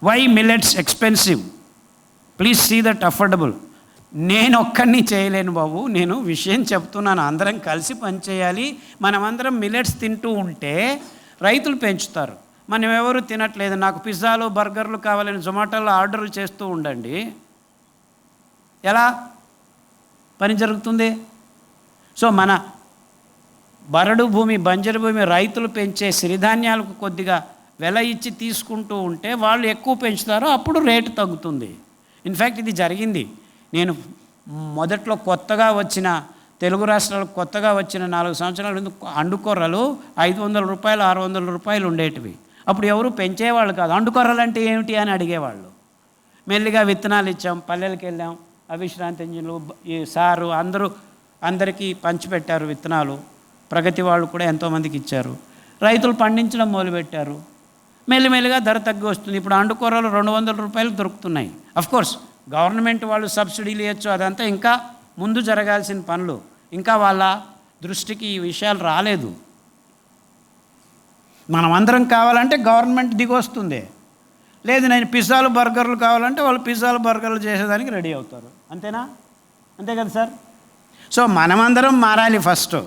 Why millets expensive, please see that affordable. నేను ఒక్కడిని చేయలేను బాబు, నేను విషయం చెప్తున్నాను. అందరం కలిసి పనిచేయాలి. మనమందరం మిల్లెట్స్ తింటూ ఉంటే రైతులు పెంచుతారు. మనం ఎవరు తినట్లేదు. నాకు పిజ్జాలు బర్గర్లు కావాలని జొమాటోలో ఆర్డర్లు చేస్తూ ఉండండి, ఎలా పని జరుగుతుంది? సో మన బరడు భూమి, బంజరు భూమి రైతులు పెంచే సిరిధాన్యాలకు కొద్దిగా వెల ఇచ్చి తీసుకుంటూ ఉంటే వాళ్ళు ఎక్కువ పెంచుతారు, అప్పుడు రేటు తగ్గుతుంది. ఇన్ఫ్యాక్ట్ ఇది జరిగింది. నేను మొదట్లో కొత్తగా వచ్చిన తెలుగు రాష్ట్రాలకు కొత్తగా వచ్చిన 4 సంవత్సరాల ముందు అండుకొర్రలు 500 రూపాయలు 600 రూపాయలు ఉండేటివి. అప్పుడు ఎవరు పెంచేవాళ్ళు కాదు. అండుకొర్రలు అంటే ఏమిటి అని అడిగేవాళ్ళు. మెల్లిగా విత్తనాలు ఇచ్చాం, పల్లెలకు వెళ్ళాం, అవిశ్రాంతి ఇంజన్లు ఈ సారు అందరికీ పంచిపెట్టారు విత్తనాలు. ప్రగతి వాళ్ళు కూడా ఎంతోమందికి ఇచ్చారు. రైతులు పండించడం మొదలుపెట్టారు. మెల్లిమెల్లిగా ధర తగ్గి వస్తుంది. ఇప్పుడు అండుకొర్రలు 200 రూపాయలకు దొరుకుతున్నాయి. అఫ్కోర్స్ గవర్నమెంట్ వాళ్ళు సబ్సిడీలు ఇవ్వచ్చు, అదంతా ఇంకా ముందు జరగాల్సిన పనులు. ఇంకా వాళ్ళ దృష్టికి ఈ విషయాలు రాలేదు. మనమందరం కావాలంటే గవర్నమెంట్ దిగొస్తుంది. లేదు నేను పిజ్జాలు బర్గర్లు కావాలంటే వాళ్ళు పిజ్జాలు బర్గర్లు చేసేదానికి రెడీ అవుతారు. అంతేనా? అంతే కదా సార్? సో మనమందరం మారాలి ఫస్ట్.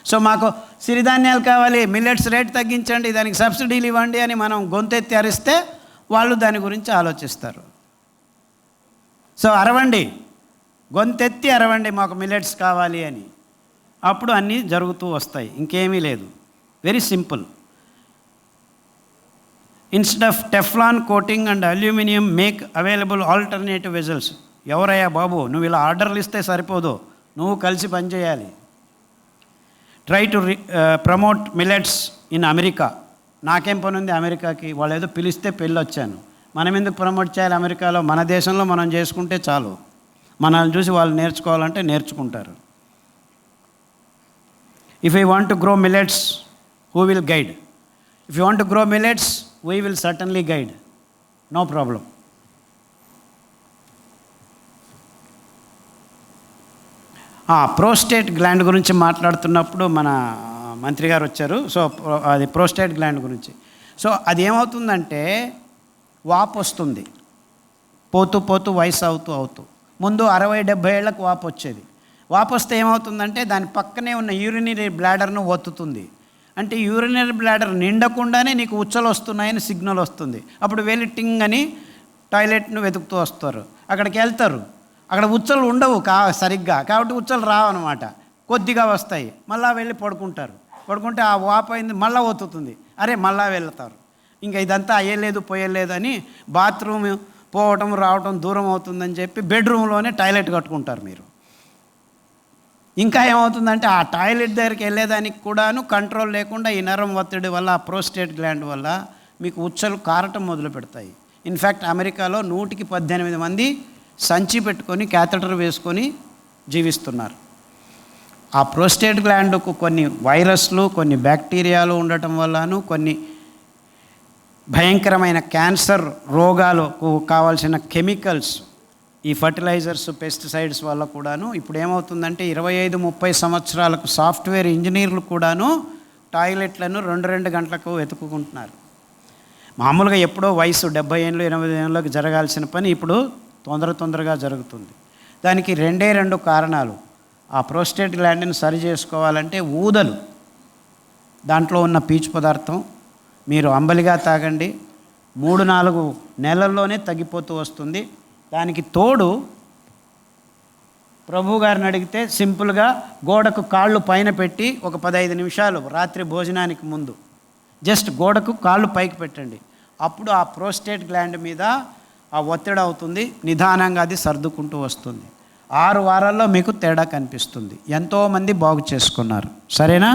సో మాకు సిరిధాన్యాలు కావాలి, మిల్లెట్స్ రేట్ తగ్గించండి, దానికి సబ్సిడీలు ఇవ్వండి అని మనం గొంతెత్తి అరిస్తే వాళ్ళు దాని గురించి ఆలోచిస్తారు. సో అరవండి, గొంతెత్తి అరవండి మాకు మిల్లెట్స్ కావాలి అని. అప్పుడు అన్నీ జరుగుతూ వస్తాయి, ఇంకేమీ లేదు. Very simple. Instead of Teflon coating and aluminium make available alternative vessels. ఎవరయ్యా బాబు, నువ్వు ఇలా ఆర్డర్లు ఇస్తే సరిపోదు, నువ్వు కలిసి పనిచేయాలి. Try to promote millets in America. నాకేం పని ఉంది అమెరికాకి? వాళ్ళు ఏదో పిలిస్తే పెళ్ళొచ్చాను. మనం ఎందుకు ప్రమోట్ చేయాలి అమెరికాలో? మన దేశంలో మనం చేసుకుంటే చాలు. మనల్ని చూసి వాళ్ళు నేర్చుకోవాలంటే నేర్చుకుంటారు. If you want to grow millets, who will guide? If you want to grow millets, we will certainly guide, no problem. Prostate gland గురించి మాట్లాడుతున్నప్పుడు మన మంత్రి గారు వచ్చారు. సో అది ప్రోస్టేట్ గ్లాండ్ గురించి. సో అది ఏమవుతుందంటే వాపు వస్తుంది, పోతూ పోతూ వయసు అవుతూ ముందు 60-70 ఏళ్లకు వాపు వచ్చేది. వాపు వస్తే ఏమవుతుందంటే దాని పక్కనే ఉన్న యూరినరీ బ్లాడర్ను ఒత్తుతుంది. అంటే యూరినరీ బ్లాడర్ నిండకుండానే నీకు ఉచ్చలు వస్తున్నాయని సిగ్నల్ వస్తుంది. అప్పుడు వెళ్ళి టింగ్ అని టాయిలెట్ను వెతుకుతూ వస్తారు. అక్కడికి వెళ్తారు, అక్కడ ఉచ్చలు ఉండవు సరిగ్గా, కాబట్టి ఉచ్చలు రావన్నమాట. కొద్దిగా వస్తాయి, మళ్ళీ వెళ్ళి పడుకుంటే ఆ వాపు అయింది మళ్ళీ ఒత్తుతుంది, అరే మళ్ళీ వెళ్తారు. ఇంకా ఇదంతా అయ్యలేదు పోయలేదు అని బాత్రూమ్ పోవటం రావటం దూరం అవుతుందని చెప్పి బెడ్రూమ్లోనే టాయిలెట్ కట్టుకుంటారు మీరు. ఇంకా ఏమవుతుందంటే ఆ టాయిలెట్ దగ్గరికి వెళ్ళేదానికి కూడాను కంట్రోల్ లేకుండా ఈ నరం ఒత్తిడి వల్ల, ఆ ప్రోస్టేట్ గ్లాండ్ వల్ల మీకు ఉచ్చలు కారటం మొదలు పెడతాయి. ఇన్ఫ్యాక్ట్ అమెరికాలో 118 మంది సంచి పెట్టుకొని క్యాథెటర్ వేసుకొని జీవిస్తున్నారు. ఆ ప్రోస్టేట్ గ్లాండ్కు కొన్ని వైరస్లు, కొన్ని బ్యాక్టీరియాలు ఉండటం వల్లను, కొన్ని భయంకరమైన క్యాన్సర్ రోగాలకు కావాల్సిన కెమికల్స్, ఈ ఫర్టిలైజర్స్, పెస్టిసైడ్స్ వల్ల కూడాను ఇప్పుడు ఏమవుతుందంటే 25-30 సంవత్సరాలకు సాఫ్ట్వేర్ ఇంజనీర్లు కూడాను టాయిలెట్లను 2 గంటలకు వెతుక్కుంటున్నారు. మామూలుగా ఎప్పుడో వయసు 70 ఏళ్ళు 80 ఏళ్ళకి జరగాల్సిన పని ఇప్పుడు తొందరగా జరుగుతుంది. దానికి 2 కారణాలు. ఆ ప్రోస్టేట్ గ్లాండ్ని సరి చేసుకోవాలంటే ఊదలు, దాంట్లో ఉన్న పీచు పదార్థం మీరు అంబలిగా తాగండి, 3-4 నెలల్లోనే తగ్గిపోతూ వస్తుంది. దానికి తోడు ప్రభు గారిని అడిగితే సింపుల్గా గోడకు కాళ్ళు పైన పెట్టి ఒక 15 నిమిషాలు రాత్రి భోజనానికి ముందు జస్ట్ గోడకు కాళ్ళు పైకి పెట్టండి. అప్పుడు ఆ ప్రోస్టేట్ గ్లాండ్ మీద ఆ ఒత్తిడి అవుతుంది, నిదానంగా అది సర్దుకుంటూ వస్తుంది. 6 వారాల్లో మీకు తేడా కనిపిస్తుంది. ఎంతోమంది బాగు చేసుకున్నారు. సరేనా?